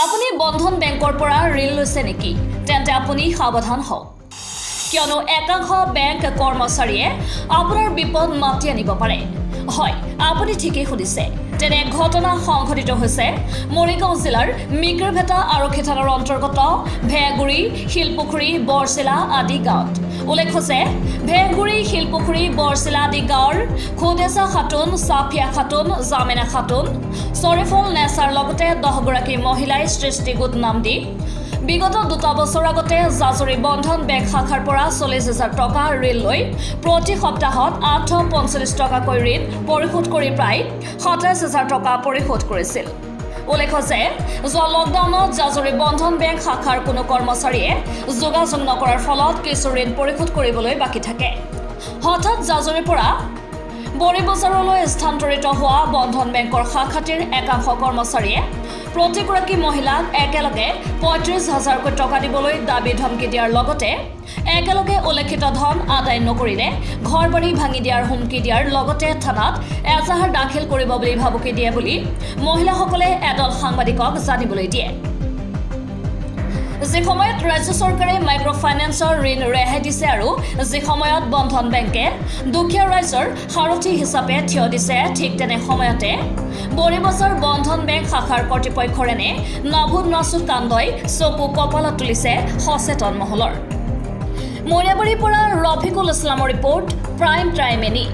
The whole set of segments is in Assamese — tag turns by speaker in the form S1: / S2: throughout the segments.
S1: আপুনি বন্ধন বেংকৰ পৰা ঋণ লৈছে নেকি তেন্তে আপুনি সাৱধান হওক কিয়নো একাংশ বেংক কৰ্মচাৰীয়ে আপোনাৰ বিপদ মাতি আনিব পাৰে হয় আপুনি ঠিকই শুনিছে তেনে ঘটনা সংঘটিত হৈছে মৰিগাঁও জিলাৰ মিকিৰভেটা আৰক্ষী থানাৰ অন্তৰ্গত ভেগুৰি শিলপুখুৰী বৰচিলা আদি গাঁৱত উল্লেখ্য যে ভেগুৰি শিলপুখুৰী বৰচিলা আদি গাঁৱৰ খুদেছা খাতুন সাফিয়া খাতুন জামিনা খাতুন চৰিফুল নেছাৰ লগতে 10 গৰাকী মহিলাই সৃষ্টি গোট নাম দি বিগত 2 বছৰ আগতে জাজৰি বন্ধন বেংক শাখাৰ পৰা 40,000 টকা ঋণ লৈ প্ৰতি সপ্তাহত 845 টকাকৈ ঋণ পৰিশোধ কৰি প্ৰায় 27,000 টকা পৰিশোধ কৰিছিল উল্লেখ্য যে যোৱা লকডাউনত জাজৰি বন্ধন বেংক শাখাৰ কোনো কৰ্মচাৰীয়ে যোগাযোগ নকৰাৰ ফলত কিছু ঋণ পৰিশোধ কৰিবলৈ বাকী থাকে হঠাৎ জাজৰিৰ পৰা বৰিবজাৰলৈ স্থানান্তৰিত হোৱা বন্ধন বেংকৰ শাখাটিৰ একাংশ কৰ্মচাৰীয়ে প্ৰতিগৰাকী মহিলাক একেলগে 35,000 টকা দিবলৈ দাবী ধমকি দিয়াৰ লগতে একেলগে উল্লেখিত ধন আদায় নকৰিলে ঘৰ বাৰী ভাঙি দিয়াৰ হুমকি দিয়াৰ লগতে থানাত এজাহাৰ দাখিল কৰিব বুলি ভাবুকি দিয়ে বুলি মহিলাসকলে এদল সাংবাদিকক জানিবলৈ দিয়ে যে সময়ত ৰাজ্য চৰকাৰে মাইক্ৰ ফাইনেন্সৰ ঋণ ৰেহাই দিছে আৰু যে সময়ত বন্ধন বেংকে দুখীয়া ৰাইজৰ সাৰথী হিচাপে থিয় দিছে ঠিক তেনে সময়তে বৰিবজাৰ বন্ধন বেংক শাখাৰ কৰ্তৃপক্ষৰ এনে নাভুত নাচুত কাণ্ডই চকু কপালত তুলিছে সচেতন মহলৰ মৰিয়াবাৰীৰ পৰা ৰফিকুল ইছলামৰ ৰিপৰ্ট প্ৰাইম টাইম এনি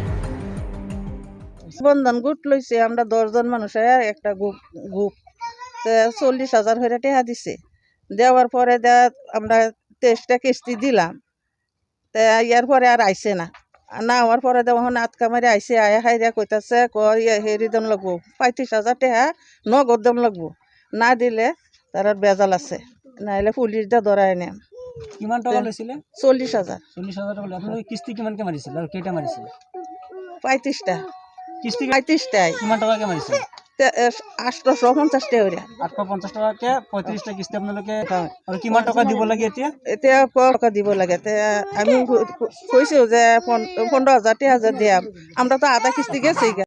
S2: বন্ধন গোট লইছে আমরা 10 জন মানুষের একটা গ্রুপ 40,000 হয়ে টাকা দিছে দেওয়ার পরে আমরা 23টা কিস্তি দিলাম তা ইয়ার পরে আর আইছে না না হওয়ার পরে তখন আটকা মারি আইছে আয়া হাইরা কইতাছে হেরি দাম লাগবো 35,000 টাকা নগদ দাম লাগবো না দিলে তার বেজাল আছে নাইলে পুলিশ দা ধরায় নেম
S3: কিমান টাকা লৈছিল
S2: 40,000
S3: 40,000 টাকা আপুনি কিস্তি কিমানকে মাৰিছিল আৰু কেইটা মাৰিছিল
S2: 35টা
S3: কিস্তি
S2: 35টাই
S3: কিমান টাকাকে মাৰিছিল
S2: 850 টাকা
S3: 850 টাকাকে 35টা কিস্তি আপোনালোকে আৰু কিমান টকা দিব লাগে
S2: এতিয়া টকা দিব লাগে আমি কইছো যে 15,000 টাকা দিয়াম আমরা তো আধা কিস্তি গেছি